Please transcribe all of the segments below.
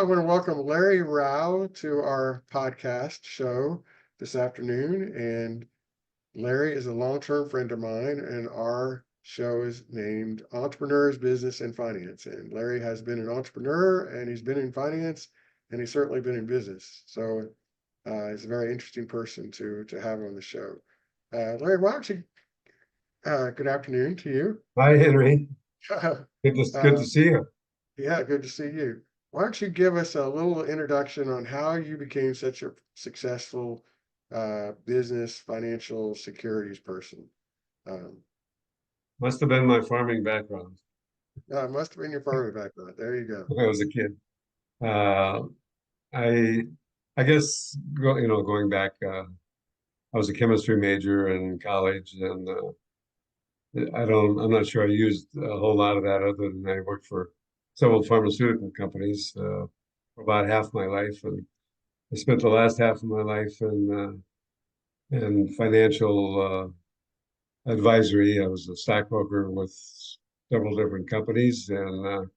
I want to welcome Larry Rau to our podcast show this afternoon. And Larry is a long-term friend of mine, and our show is named Entrepreneurs, Business, and Finance. And Larry has been an entrepreneur, and he's been in finance, and he's certainly been in business. So he's a very interesting person to have on the show. Larry, why don't you, good afternoon to you. Hi, Henry. uh, Good to see you. Yeah, good to see you. Why don't you give us a little introduction on how you became such a successful business financial securities person? Um, Must have been my farming background must have been your farming background. There you go. when I was a kid. Uh, I I guess going back, I was a chemistry major in college, and I'm not sure I used a whole lot of that other than I worked for several pharmaceutical companies for about half my life, and I spent the last half of my life in financial advisory. I was a stockbroker with several different companies, and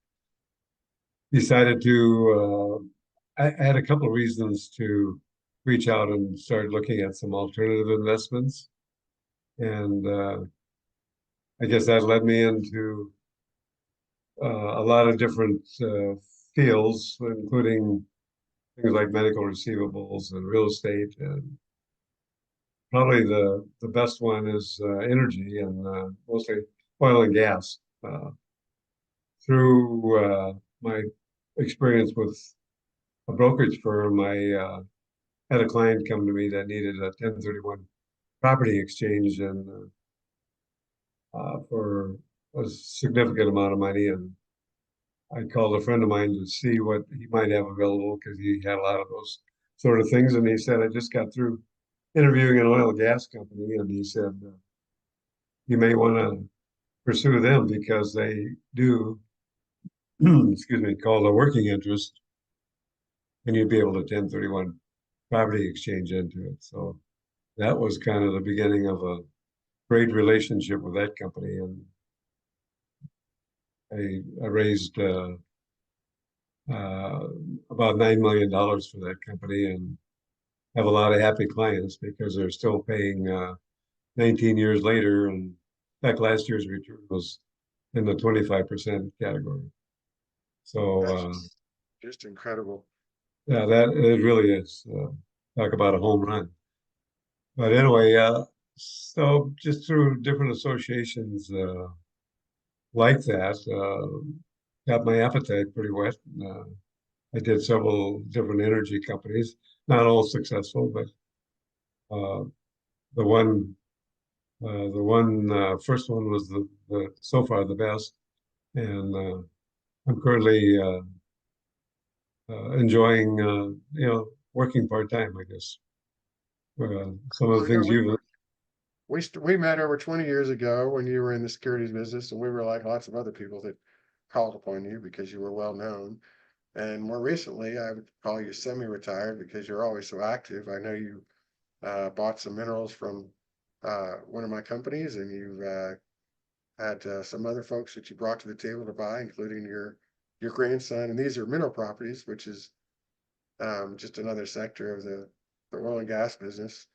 decided to. I had a couple of reasons to reach out and start looking at some alternative investments, and I guess that led me into a lot of different fields, including things like medical receivables and real estate, and probably the best one is energy and mostly oil and gas. Through my experience with a brokerage firm, I had a client come to me that needed a 1031 property exchange and for a significant amount of money. And I called a friend of mine to see what he might have available because he had a lot of those sort of things. And he said, I just got through interviewing an oil and gas company. And he said, you may want to pursue them because they do, excuse me, called a working interest, and you'd be able to 1031 property exchange into it. So that was kind of the beginning of a great relationship with that company. And I raised uh, about $9 million for that company, and have a lot of happy clients because they're still paying 19 years later. And in fact, last year's return was in the 25% category. So That's just incredible. yeah, that it really is. Talk about a home run. But anyway, so just through different associations like that, got my appetite pretty wet. I did several different energy companies, not all successful, but uh, the one, first one was the so far the best, and I'm currently enjoying, working part time, I guess. Some of the Well, things you've we met over 20 years ago when you were in the securities business, and we were like lots of other people that called upon you because you were well known. And more recently, I would call you semi-retired because you're always so active. I know you bought some minerals from one of my companies, and you've had some other folks that you brought to the table to buy, including your grandson. And these are mineral properties, which is just another sector of the oil and gas business.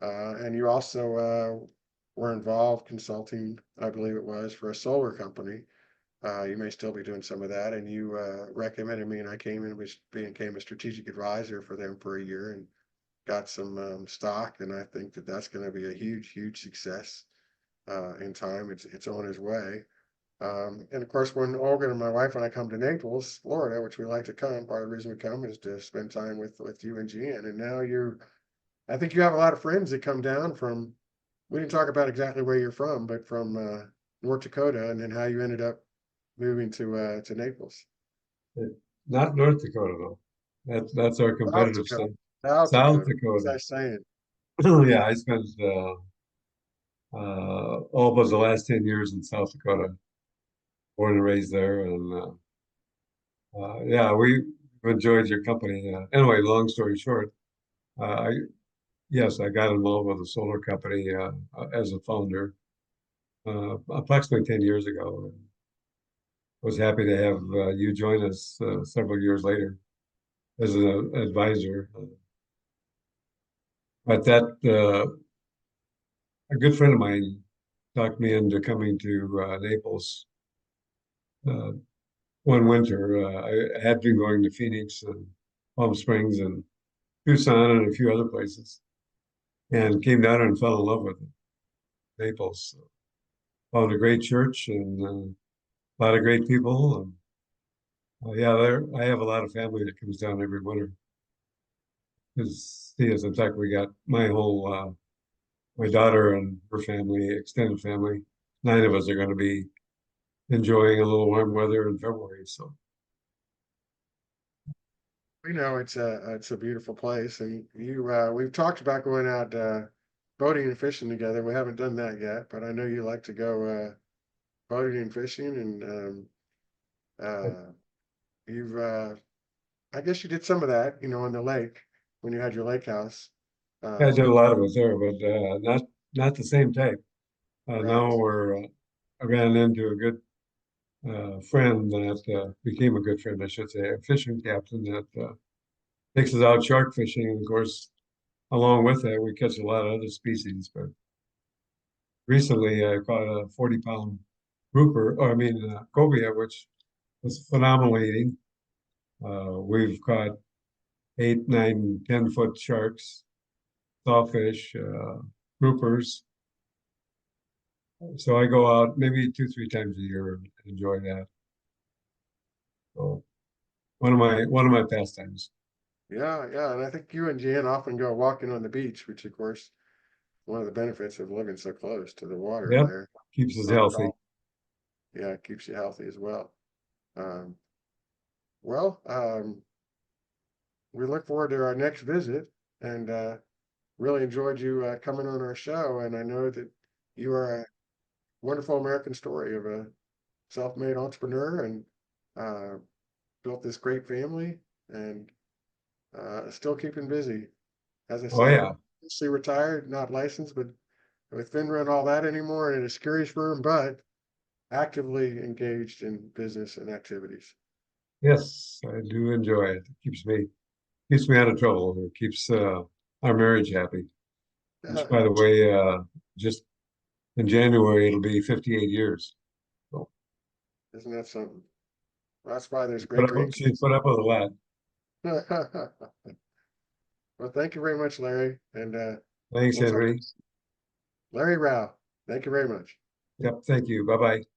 And you also were involved consulting, I believe it was, for a solar company. You may still be doing some of that, and you recommended me, and I came in and became a strategic advisor for them for a year and got some stock, and I think that that's going to be a huge, huge success in time. It's on its way. And of course, when Olga and my wife and I come to Naples, Florida, which we like to come, part of the reason we come is to spend time with you and Jan. And now I think you have a lot of friends that come down from. We didn't talk about exactly where you're from, but from North Dakota, and then how you ended up moving to Naples. not North Dakota though. That's our South competitive Dakota. state. South South Dakota. What was Dakota. I saying? Yeah, I spent all but the last 10 years in South Dakota, born and raised there, and yeah, we enjoyed your company. Anyway, long story short, I yes, I got involved with a solar company as a founder approximately 10 years ago. And was happy to have you join us several years later. as an advisor. But that a good friend of mine talked me into coming to Naples uh, one winter. I had been going to Phoenix and Palm Springs and Tucson and a few other places, and came down and fell in love with Naples. Found a great church and a lot of great people. And, yeah, there I have a lot of family that comes down every winter to see us. In fact, we got my daughter and her family, extended family. 9 of us are going to be enjoying a little warm weather in February. So We know it's a beautiful place, and we've talked about going out boating and fishing together. We haven't done that yet, but I know you like to go boating and fishing, and uh, you've I guess you did some of that, on the lake when you had your lake house. yeah, I did Um, a lot of it there, but not the same type. right. Now I ran into a good friend that became a good friend, I should say, a fishing captain that takes us out shark fishing. And of course, along with that, we catch a lot of other species. But recently, I caught a 40-pound grouper, or I mean, cobia, which was phenomenal eating. We've caught 8, 9, 10-foot sharks, sawfish, groupers. So I go out maybe 2, 3 times a year and enjoy that. So one of my pastimes. Yeah, yeah, and I think you and Jan often go walking on the beach, which of course one of the benefits of living so close to the water Yep, there. keeps us Not at healthy. all. Yeah, it keeps you healthy as well. Um, well, we look forward to our next visit, and really enjoyed you coming on our show. And I know that you are a wonderful American story of a self-made entrepreneur and uh, built this great family and still keeping busy. As I Oh said, yeah, officially retired, not licensed, but with FINRA and all that anymore, and in a securities firm, but actively engaged in business and activities. yes, I do enjoy it. It keeps me out of trouble. It keeps our marriage happy. Which, by the way, just in January it'll be 58 years. So Isn't that something? That's why there's she put great up she grandkids. put up with a lot. Well, thank you very much, Larry. And Thanks, we'll talk. Henry. Larry Rau. Thank you very much. Yep, thank you. Bye bye.